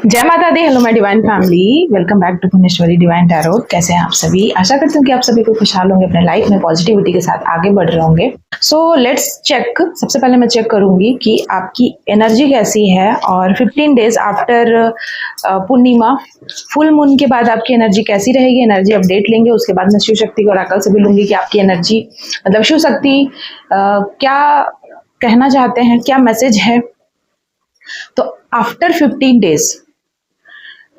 जय माता दी। Hello my divine family, welcome back to Punyashwari divine tarot. कैसे हैं आप सभी? आशा करती हूँ कि आप सभी को खुशहाल होंगे, अपने लाइफ में पॉजिटिविटी के साथ आगे बढ़ रहे होंगे। So let's check. सबसे पहले मैं चेक करूंगी कि आपकी एनर्जी कैसी है और 15 डेज आफ्टर पूर्णिमा फुल मून के बाद आपकी एनर्जी कैसी रहेगी। एनर्जी अपडेट लेंगे, उसके बाद मैं शिव शक्ति को ओरेकल से भी लूंगी कि आपकी एनर्जी मतलब शिव शक्ति क्या कहना चाहते हैं, क्या मैसेज है। तो आफ्टर 15 डेज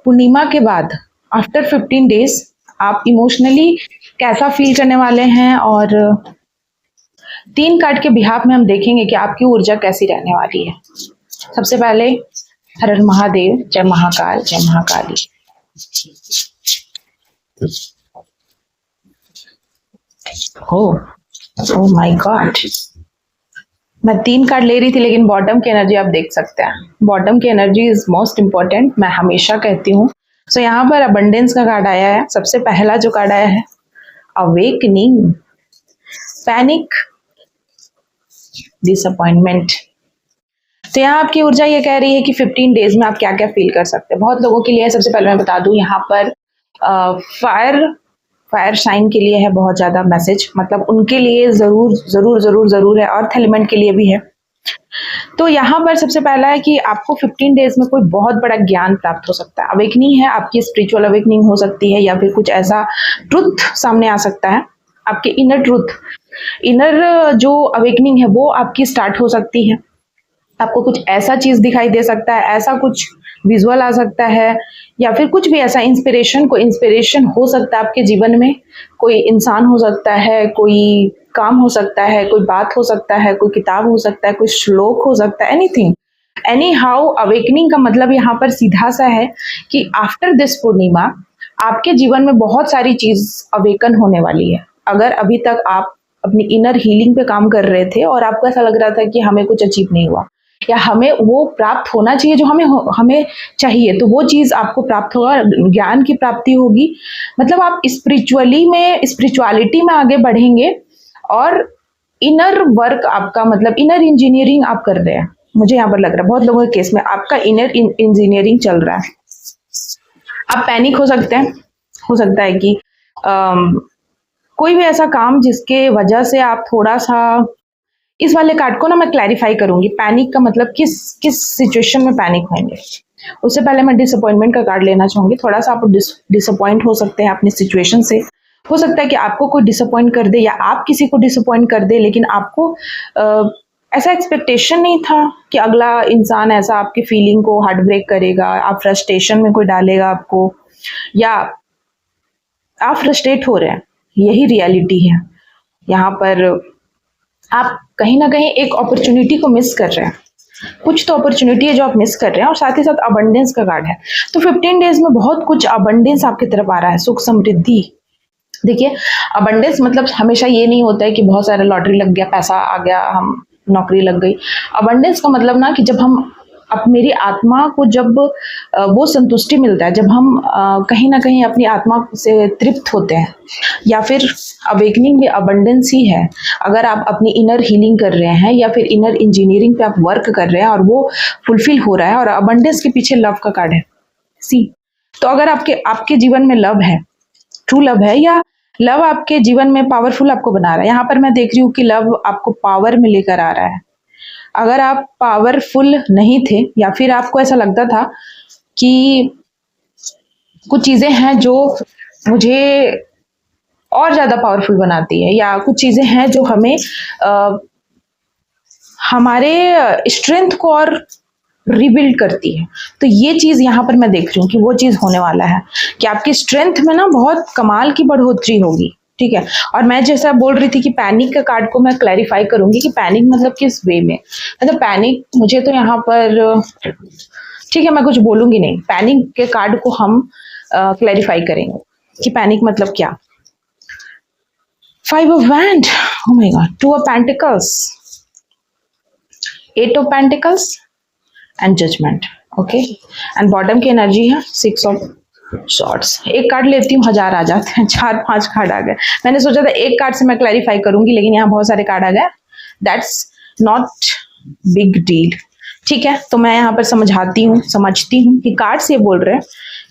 पूर्णिमा के बाद आफ्टर 15 डेज आप इमोशनली कैसा फील करने वाले हैं, और 3 कार्ड के बिहाफ में हम देखेंगे कि आपकी ऊर्जा कैसी रहने वाली है। सबसे पहले हर हर महादेव, जय महाकाल, जय महाकाली। ओह माय गॉड, मैं 3 कार्ड ले रही थी लेकिन बॉटम की एनर्जी आप देख सकते हैं। बॉटम की एनर्जी इज मोस्ट इम्पॉर्टेंट, मैं हमेशा कहती हूँ। सो यहाँ पर अबंडेंस का कार्ड आया है। सबसे पहला जो कार्ड आया है अवेकनिंग, पैनिक, डिसअपॉइंटमेंट। तो यहाँ आपकी ऊर्जा ये कह रही है कि 15 डेज में आप क्या क्या फील कर सकते हैं। बहुत लोगों के लिए, सबसे पहले मैं बता दूं, यहाँ पर फायर साइन के लिए है बहुत ज्यादा मैसेज, मतलब उनके लिए जरूर जरूर जरूर जरूर है, अर्थ एलिमेंट के लिए भी है। तो यहाँ पर सबसे पहला है कि आपको 15 डेज में कोई बहुत बड़ा ज्ञान प्राप्त हो सकता है। अवेकनिंग है, आपकी स्पिरिचुअल अवेकनिंग हो सकती है, या फिर कुछ ऐसा ट्रुथ सामने आ सकता है, आपके इनर ट्रुथ, इनर जो अवेकनिंग है वो आपकी स्टार्ट हो सकती है। आपको कुछ ऐसा चीज दिखाई दे सकता है, ऐसा कुछ विजुअल आ सकता है, या फिर कुछ भी ऐसा इंस्पिरेशन हो सकता है आपके जीवन में। कोई इंसान हो सकता है, कोई काम हो सकता है, कोई बात हो सकता है, कोई किताब हो सकता है, कोई श्लोक हो सकता है, एनीथिंग एनी हाउ। अवेकनिंग का मतलब यहाँ पर सीधा सा है कि आफ्टर दिस पूर्णिमा आपके जीवन में बहुत सारी चीज अवेकन होने वाली है। अगर अभी तक आप अपनी इनर हीलिंग पे काम कर रहे थे और आपको ऐसा लग रहा था कि हमें कुछ अचीव नहीं हुआ या हमें वो प्राप्त होना चाहिए जो हमें चाहिए, तो वो चीज आपको प्राप्त होगा, ज्ञान की प्राप्ति होगी। मतलब आप स्पिरिचुअलिटी में आगे बढ़ेंगे और इनर वर्क आपका, मतलब इनर इंजीनियरिंग आप कर रहे हैं। मुझे यहाँ पर लग रहा है बहुत लोगों के केस में आपका इनर इंजीनियरिंग चल रहा है। आप पैनिक हो सकते हैं, हो सकता है कि कोई भी ऐसा काम जिसके वजह से आप थोड़ा सा, इस वाले कार्ड को ना मैं क्लैरिफाई करूंगी, पैनिक का मतलब किस सिचुएशन में पैनिक होंगे। उससे पहले मैं डिसअपॉइंटमेंट का कार्ड लेना चाहूंगी। थोड़ा सा आप डिसअपॉइंट हो सकते हैं अपनी सिचुएशन से। हो सकता है कि आपको कोई डिसअपॉइंट कर दे या आप किसी को डिसअपॉइंट कर दे, लेकिन आपको ऐसा एक्सपेक्टेशन नहीं था कि अगला इंसान ऐसा आपकी फीलिंग को हार्ट ब्रेक करेगा, आप फ्रस्ट्रेशन में कोई डालेगा आपको, या आप फ्रस्ट्रेट हो रहे हैं। यही रियलिटी है। यहाँ पर आप कहीं ना कहीं एक अपॉर्चुनिटी को मिस कर रहे हैं। कुछ तो अपॉर्चुनिटी है जो आप मिस कर रहे हैं, और साथ ही साथ अबंडेंस का कार्ड है। तो 15 डेज में बहुत कुछ अबंडेंस आपकी तरफ आ रहा है, सुख समृद्धि। देखिए, अबंडेंस मतलब हमेशा ये नहीं होता है कि बहुत सारा लॉटरी लग गया, पैसा आ गया, हम नौकरी लग गई। अबंडेंस का मतलब ना कि जब हम मेरी आत्मा को जब वो संतुष्टि मिलता है, जब हम कहीं ना कहीं अपनी आत्मा से तृप्त होते हैं, या फिर अवेकनिंग भी अबंडेंस ही है। अगर आप अपनी इनर हीलिंग कर रहे हैं या फिर इनर इंजीनियरिंग पे आप वर्क कर रहे हैं और वो फुलफिल हो रहा है, और अबंडेंस के पीछे लव का कार्ड है, सी। तो अगर आपके जीवन में लव है, ट्रू लव है, या लव आपके जीवन में पावरफुल आपको बना रहा है। यहाँ पर मैं देख रही हूँ कि लव आपको पावर में लेकर आ रहा है। अगर आप पावरफुल नहीं थे, या फिर आपको ऐसा लगता था कि कुछ चीजें हैं जो मुझे और ज्यादा पावरफुल बनाती है, या कुछ चीजें हैं जो हमें हमारे स्ट्रेंथ को और रिबिल्ड करती है, तो ये चीज यहाँ पर मैं देख रही हूँ कि वो चीज होने वाला है कि आपकी स्ट्रेंथ में ना बहुत कमाल की बढ़ोतरी होगी। ठीक है। और मैं जैसा बोल रही थी कि पैनिक का कार्ड को मैं क्लैरिफाई करूंगी कि पैनिक मतलब किस वे में, मतलब पैनिक मुझे तो यहाँ पर, ठीक है, मैं कुछ बोलूंगी नहीं, पैनिक के कार्ड को हम क्लैरिफाई करेंगे कि पैनिक मतलब क्या। 5 of Wands, oh my God, 2 of Pentacles, 8 of Pentacles and Judgment, okay, and bottom की एनर्जी है 6 of Swords। एक कार्ड लेती हूँ, 1000 आ जाते हैं, 4-5 कार्ड आ गए। मैंने सोचा था एक कार्ड से मैं क्लैरिफाई करूंगी, लेकिन यहाँ बहुत सारे कार्ड आ गए। That's not big deal. ठीक है, तो मैं यहाँ पर समझती हूँ कि कार्ड्स ये बोल रहे हैं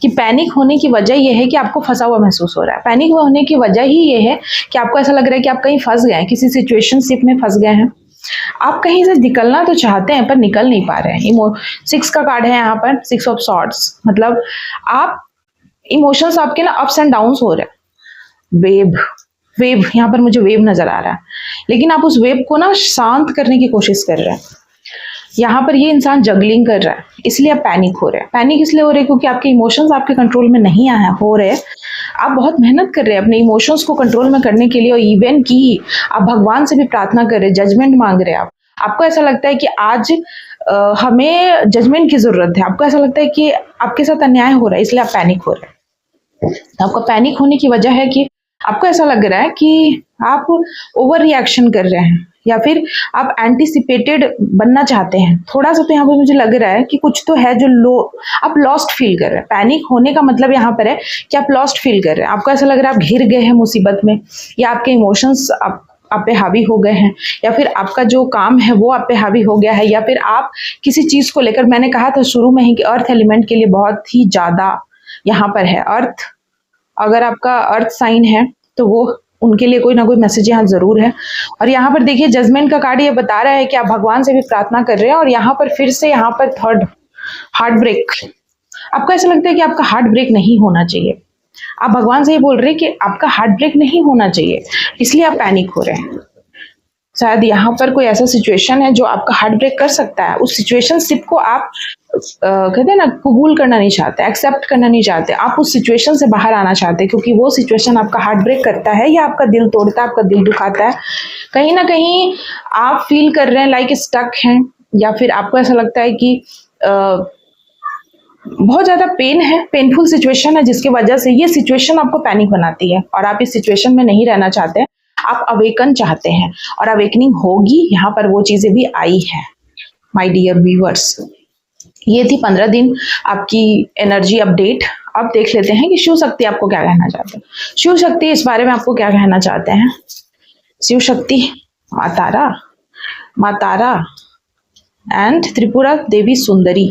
कि पैनिक होने की वजह ये है कि आपको फंसा हुआ महसूस हो रहा है। पैनिक होने की वजह ही ये है कि आपको ऐसा लग रहा है कि आप कहीं फंस गए हैं, किसी सिचुएशनशिप में फंस गए हैं। आप कहीं से निकलना तो चाहते हैं पर निकल नहीं पा रहे हैं। 6 का कार्ड है यहाँ पर, 6 ऑफ सॉर्ड्स, मतलब आप इमोशंस आपके ना अप्स एंड डाउन्स हो रहे हैं। वेव यहाँ पर मुझे वेव नजर आ रहा है, लेकिन आप उस वेव को ना शांत करने की कोशिश कर रहे हैं। यहाँ पर ये इंसान जगलिंग कर रहा है, इसलिए आप पैनिक हो रहे हैं। पैनिक इसलिए हो रहे हैं क्योंकि आपके इमोशंस आपके कंट्रोल में नहीं हो रहे। आप बहुत मेहनत कर रहे हैं अपने इमोशंस को कंट्रोल में करने के लिए, और इवन की आप भगवान से भी प्रार्थना कर रहे हैं, जजमेंट मांग रहे हैं। आपको ऐसा लगता है कि आज हमें जजमेंट की जरूरत है। आपको ऐसा लगता है कि आपके साथ अन्याय हो रहा है, इसलिए आप पैनिक हो रहे हैं। आपका पैनिक होने की वजह है कि आपको ऐसा लग रहा है कि आप ओवर रिएक्शन कर रहे हैं, या फिर आप एंटीसिपेटेड बनना चाहते हैं थोड़ा सा। तो यहाँ पर मुझे लग रहा है कि कुछ तो है जो आप लॉस्ट फील कर रहे हैं। पैनिक होने का मतलब यहाँ पर है कि आप लॉस्ट फील कर रहे हैं। आपको ऐसा लग रहा है आप घिर गए हैं मुसीबत में, या आपके इमोशंस आप पे हावी हो गए हैं, या फिर आपका जो काम है वो आप पे हावी हो गया है, या फिर आप किसी चीज को लेकर, मैंने कहा था शुरू में ही कि अर्थ एलिमेंट के लिए बहुत ही ज्यादा यहाँ पर है। अर्थ, अगर आपका अर्थ साइन है तो वो उनके लिए कोई ना कोई मैसेज यहाँ जरूर है। और यहाँ पर देखिए जजमेंट का कार्ड ये बता रहा है कि आप भगवान से भी प्रार्थना कर रहे हैं। और यहाँ पर फिर से यहाँ पर थर्ड, हार्ट ब्रेक। आपको ऐसा लगता है कि आपका हार्ट ब्रेक नहीं होना चाहिए। आप भगवान से ही बोल रहे हैं कि आपका हार्ट ब्रेक नहीं होना चाहिए, इसलिए आप पैनिक हो रहे हैं। शायद यहाँ पर कोई ऐसा सिचुएशन है जो आपका हार्ट ब्रेक कर सकता है। उस सिचुएशनशिप को आप कहते हैं ना, कबूल करना नहीं चाहते, एक्सेप्ट करना नहीं चाहते। आप उस सिचुएशन से बाहर आना चाहते हैं, क्योंकि वो सिचुएशन आपका हार्ट ब्रेक करता है, या आपका दिल तोड़ता है, आपका दिल दुखाता है। कहीं ना कहीं आप फील कर रहे हैं लाइक स्टक हैं, या फिर आपको ऐसा लगता है कि बहुत ज्यादा पेन है, पेनफुल सिचुएशन है, जिसकी वजह से ये सिचुएशन आपको पैनिक बनाती है और आप इस सिचुएशन में नहीं रहना चाहते। आप अवेकन चाहते हैं और अवेकनिंग होगी। यहाँ पर वो चीजें भी आई है माय डियर व्यूअर्स। ये थी 15 दिन आपकी एनर्जी अपडेट। अब देख लेते हैं कि शिव शक्ति आपको क्या कहना चाहते हैं। शिव शक्ति इस बारे में आपको क्या कहना चाहते हैं। शिव शक्ति, माँ तारा एंड त्रिपुरा देवी सुंदरी।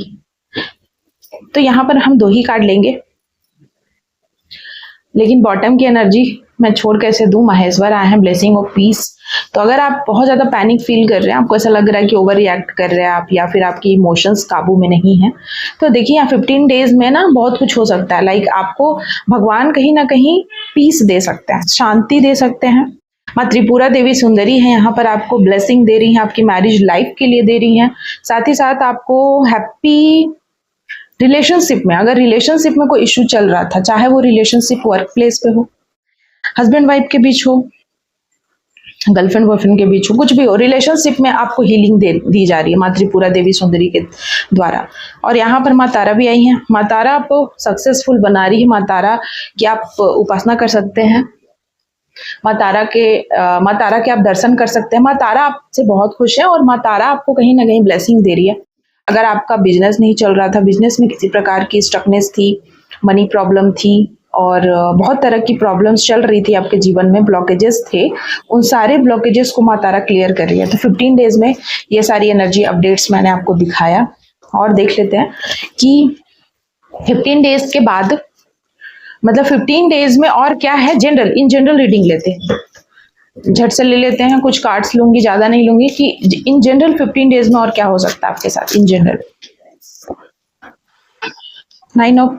तो यहाँ पर हम 2 ही कार्ड लेंगे, लेकिन बॉटम की एनर्जी मैं छोड़ कैसे दूं। महेश्वर आए हैं, ब्लेसिंग ऑफ पीस। तो अगर आप बहुत ज्यादा पैनिक फील कर रहे हैं, आपको ऐसा लग रहा है कि ओवर रिएक्ट कर रहे हैं आप, या फिर आपकी इमोशंस काबू में नहीं है, तो देखिए यहाँ 15 डेज में ना बहुत कुछ हो सकता है। लाइक आपको भगवान कहीं ना कहीं पीस दे सकते हैं, शांति दे सकते हैं। माँ त्रिपुरा देवी सुंदरी है, यहाँ पर आपको ब्लेसिंग दे रही है, आपकी मैरिज लाइफ के लिए दे रही है। साथ ही साथ आपको हैप्पी रिलेशनशिप में, अगर रिलेशनशिप में कोई इश्यू चल रहा था, चाहे वो रिलेशनशिप वर्क प्लेस पे हो, हस्बैंड वाइफ के बीच हो, गर्लफ्रेंड बॉयफ्रेंड के बीच हो, कुछ भी हो, रिलेशनशिप में आपको हीलिंग दी जा रही है माँ त्रिपुरा देवी सुंदरी के द्वारा। और यहाँ पर माँ तारा भी आई हैं। माँ तारा आपको सक्सेसफुल बना रही है। माँ तारा की आप उपासना कर सकते हैं। माँ तारा के आप दर्शन कर सकते हैं। माँ तारा आपसे बहुत खुश है और माँ तारा आपको कहीं ना कहीं ब्लेसिंग दे रही है। अगर आपका बिजनेस नहीं चल रहा था, बिजनेस में किसी प्रकार की स्टकनेस थी, मनी प्रॉब्लम थी, और बहुत तरह की प्रॉब्लम्स चल रही थी आपके जीवन में, ब्लॉकेजेस थे, उन सारे ब्लॉकेजेस को माँ तारा क्लियर कर रही है। तो 15 डेज में ये सारी एनर्जी अपडेट्स मैंने आपको दिखाया। और देख लेते हैं कि 15 डेज के बाद, मतलब 15 डेज में और क्या है। इन जनरल रीडिंग लेते हैं, झट से ले लेते हैं। कुछ कार्ड्स लूंगी, ज्यादा नहीं लूंगी, कि इन जनरल 15 डेज में और क्या हो सकता है आपके साथ इन जनरल। 9 ऑफ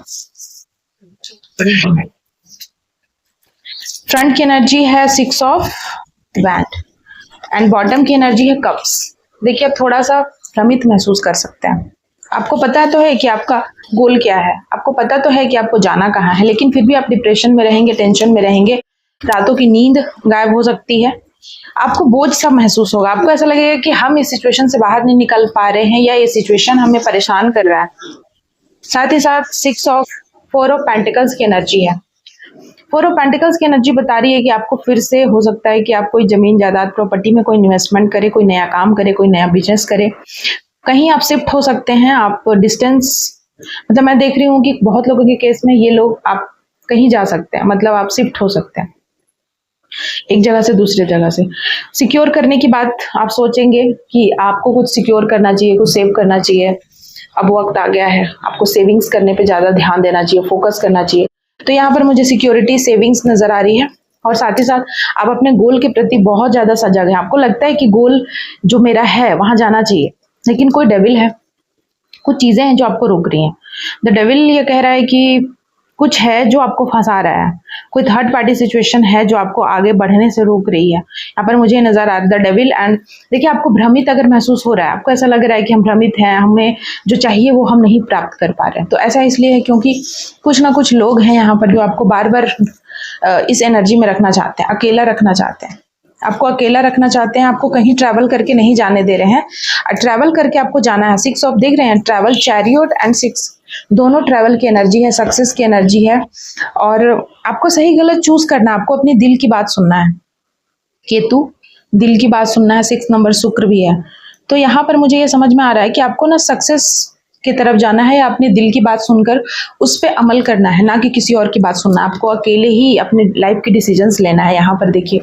फ्रंट की एनर्जी है 6 ऑफ वैंड एंड बॉटम की एनर्जी है कप्स। देखिए, आप थोड़ा सा भ्रमित महसूस कर सकते हैं। आपको पता तो है कि आपका गोल क्या है, आपको पता तो है कि आपको जाना कहाँ है, लेकिन फिर भी आप डिप्रेशन में रहेंगे, टेंशन में रहेंगे, रातों की नींद गायब हो सकती है, आपको बोझ सा महसूस होगा। आपको ऐसा लगेगा कि हम इस सिचुएशन से बाहर नहीं निकल पा रहे हैं, या ये सिचुएशन हमें परेशान कर रहा है। साथ ही साथ 4 ऑफ पेंटिकल्स की एनर्जी है। 4 ऑफ पेंटिकल्स की एनर्जी बता रही है कि आपको फिर से हो सकता है कि आप कोई जमीन जायदाद प्रॉपर्टी में कोई इन्वेस्टमेंट करे, कोई नया काम करे, कोई नया बिजनेस करे, कहीं आप शिफ्ट हो सकते हैं। आप डिस्टेंस, मतलब मैं देख रही हूँ कि बहुत लोगों के केस में ये लोग आप कहीं जा सकते हैं, मतलब आप शिफ्ट हो सकते हैं। एक जगह से दूसरे जगह से। सिक्योर करने की बात आप सोचेंगे कि आपको कुछ सिक्योर करना चाहिए, कुछ सेव करना चाहिए। अब वक्त आ गया है, आपको सेविंग्स करने पे ज़्यादा ध्यान देना चाहिए, फोकस करना चाहिए। तो यहाँ पर मुझे सिक्योरिटी, सेविंग्स नज़र आ रही है। और साथ ही साथ आप अपने गोल के प्रति बहुत ज़्यादा सजग हैं। आपको लगता है कि गोल जो मेरा है वहाँ जाना चाहिए, लेकिन कोई डेविल है, कुछ चीज़ें हैं जो आपको रोक रही हैं। द डेविल ये कह रहा है कि कुछ है जो आपको फंसा रहा है, कोई थर्ड पार्टी सिचुएशन है जो आपको आगे बढ़ने से रोक रही है। यहाँ पर मुझे नजर आ रहा है द डेविल। एंड देखिए, आपको भ्रमित अगर महसूस हो रहा है, आपको ऐसा लग रहा है कि हम भ्रमित हैं, हमें जो चाहिए वो हम नहीं प्राप्त कर पा रहे हैं, तो ऐसा इसलिए है क्योंकि कुछ ना कुछ लोग हैं यहाँ पर जो आपको बार बार इस एनर्जी में रखना चाहते हैं, अकेला रखना चाहते हैं, आपको अकेला रखना चाहते हैं, आपको कहीं ट्रैवल करके नहीं जाने दे रहे हैं। ट्रैवल करके आपको जाना है। 6 ऑफ देख रहे हैं, ट्रैवल, चैरियट एंड 6 दोनों ट्रैवल की एनर्जी है, सक्सेस की एनर्जी है। और आपको सही गलत चूज करना है, आपको अपनी दिल की बात सुनना है। केतु, दिल की बात सुनना है। 6 नंबर शुक्र भी है। तो यहाँ पर मुझे ये समझ में आ रहा है कि आपको ना सक्सेस की तरफ जाना है, या अपने दिल की बात सुनकर उस पर अमल करना है, ना कि किसी और की बात सुनना। आपको अकेले ही अपने लाइफ के डिसीजंस लेना है। यहाँ पर देखिए,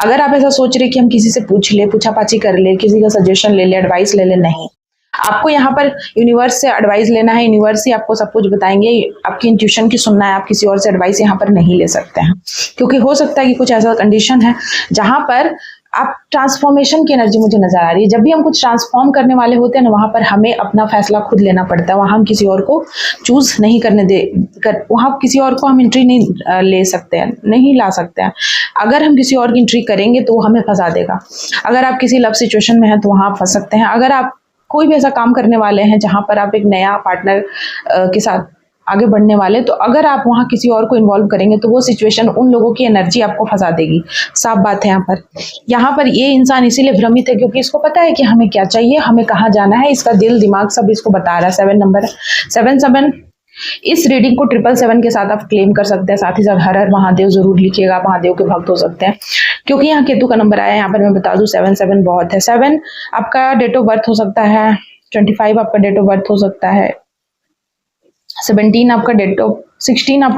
अगर आप ऐसा सोच रहे कि हम किसी से पूछ ले, पूछापाछी कर ले, किसी का सजेशन ले ले, एडवाइस ले ले, नहीं, आपको यहाँ पर यूनिवर्स से एडवाइस लेना है। यूनिवर्स ही आपको सब कुछ बताएंगे, आपकी इंट्यूशन की सुनना है। आप किसी और से एडवाइस यहाँ पर नहीं ले सकते हैं, क्योंकि हो सकता है कि कुछ ऐसा कंडीशन है जहां पर आप ट्रांसफॉर्मेशन की एनर्जी मुझे नजर आ रही है। जब भी हम कुछ ट्रांसफॉर्म करने वाले होते हैं ना, वहां पर हमें अपना फैसला खुद लेना पड़ता है। वहां हम किसी और को चूज नहीं करने वहां किसी और को हम एंट्री नहीं ले सकते हैं, नहीं ला सकते हैं। अगर हम किसी और की एंट्री करेंगे तो वो हमें फंसा देगा। अगर आप किसी लव सिचुएशन में हैं तो वहां आप फंस सकते हैं। अगर आप कोई भी ऐसा काम करने वाले हैं जहां पर आप एक नया पार्टनर के साथ आगे बढ़ने वाले, तो अगर आप वहां किसी और को इन्वॉल्व करेंगे तो वो सिचुएशन, उन लोगों की एनर्जी आपको फंसा देगी। साफ बात है। यहाँ पर ये इंसान इसीलिए भ्रमित है क्योंकि इसको पता है कि हमें क्या चाहिए, हमें कहाँ जाना है। इसका दिल दिमाग सब इसको बता रहा है। 7 नंबर है, 7 इस रीडिंग को 777 के साथ आप क्लेम कर सकते हैं। साथ ही साथ हर हर महादेव जरूर लिखिएगा, महादेव के भक्त हो सकते हैं। क्योंकि यहाँ केतु का नंबर आया है, यहाँ पर मैं बता दूं 7 बहुत है। 7 आपका डेट ऑफ बर्थ हो सकता है, 25 आपका डेट ऑफ बर्थ हो सकता है, 16 आपका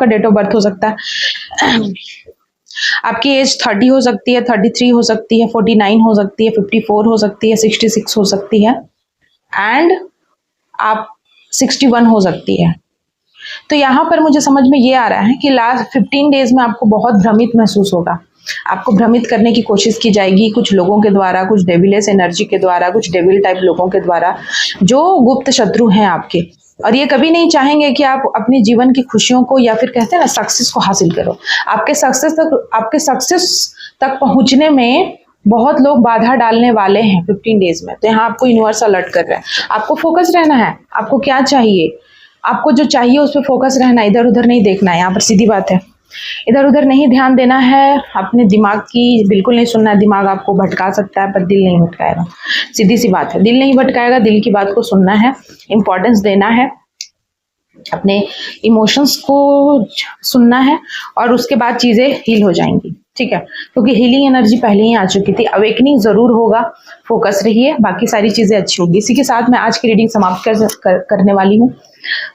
डेट ऑफ बर्थ हो सकता है। आपकी एज 30 हो सकती है, 33 हो सकती है, 49 हो सकती है, 54 हो सकती है, 66 हो सकती है, एंड आप 61 हो सकती है। तो यहाँ पर मुझे समझ में ये आ रहा है कि लास्ट 15 डेज में आपको बहुत भ्रमित महसूस होगा। आपको भ्रमित करने की कोशिश की जाएगी कुछ लोगों के द्वारा, कुछ डेविलियस एनर्जी के द्वारा, कुछ डेविल टाइप लोगों के द्वारा जो गुप्त शत्रु हैं आपके। और ये कभी नहीं चाहेंगे कि आप अपने जीवन की खुशियों को, या फिर कहते हैं ना, सक्सेस को हासिल करो। आपके सक्सेस तक पहुंचने में बहुत लोग बाधा डालने वाले हैं 15 डेज में। तो यहाँ आपको यूनिवर्स अलर्ट कर रहा है, आपको फोकस रहना है। आपको क्या चाहिए, आपको जो चाहिए उस पर फोकस रहना है, इधर उधर नहीं देखना है। यहाँ पर सीधी बात है, इधर उधर नहीं ध्यान देना है, अपने दिमाग की बिल्कुल नहीं सुनना है। दिमाग आपको भटका सकता है पर दिल नहीं भटकाएगा। सीधी सी बात है, दिल नहीं भटकाएगा, दिल की बात को सुनना है, इंपॉर्टेंस देना है, अपने इमोशंस को सुनना है, और उसके बाद चीजें हील हो जाएंगी। ठीक है, क्योंकि हीलिंग एनर्जी पहले ही आ चुकी थी। अवेकनिंग जरूर होगा, फोकस रहिए, बाकी सारी चीजें अच्छी होगी। इसी के साथ मैं आज की रीडिंग समाप्त करने वाली हूँ।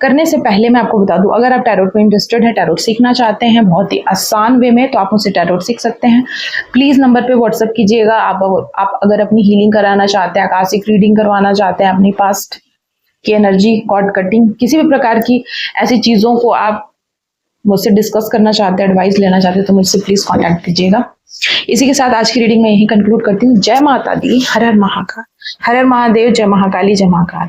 करने से पहले मैं आपको बता दूं, अगर आप टैरोट में इंटरेस्टेड है, टैरोट सीखना चाहते हैं बहुत ही आसान वे में, तो आप मुझसे टैरोट सीख सकते हैं। प्लीज नंबर पे व्हाट्सएप कीजिएगा। आप अगर अपनी हीलिंग कराना चाहते हैं, आकाशिक रीडिंग करवाना चाहते हैं, अपनी पास्ट की एनर्जी, कॉर्ड कटिंग, किसी भी प्रकार की ऐसी चीजों को आप मुझसे डिस्कस करना चाहते हैं, एडवाइस लेना चाहते हैं, तो मुझसे प्लीज कांटेक्ट कीजिएगा। इसी के साथ आज की रीडिंग मैं यही कंक्लूड करती हूँ। जय माता दी, हर हर महाकाल, हर हर महादेव, जय महाकाली, जय महाकाल।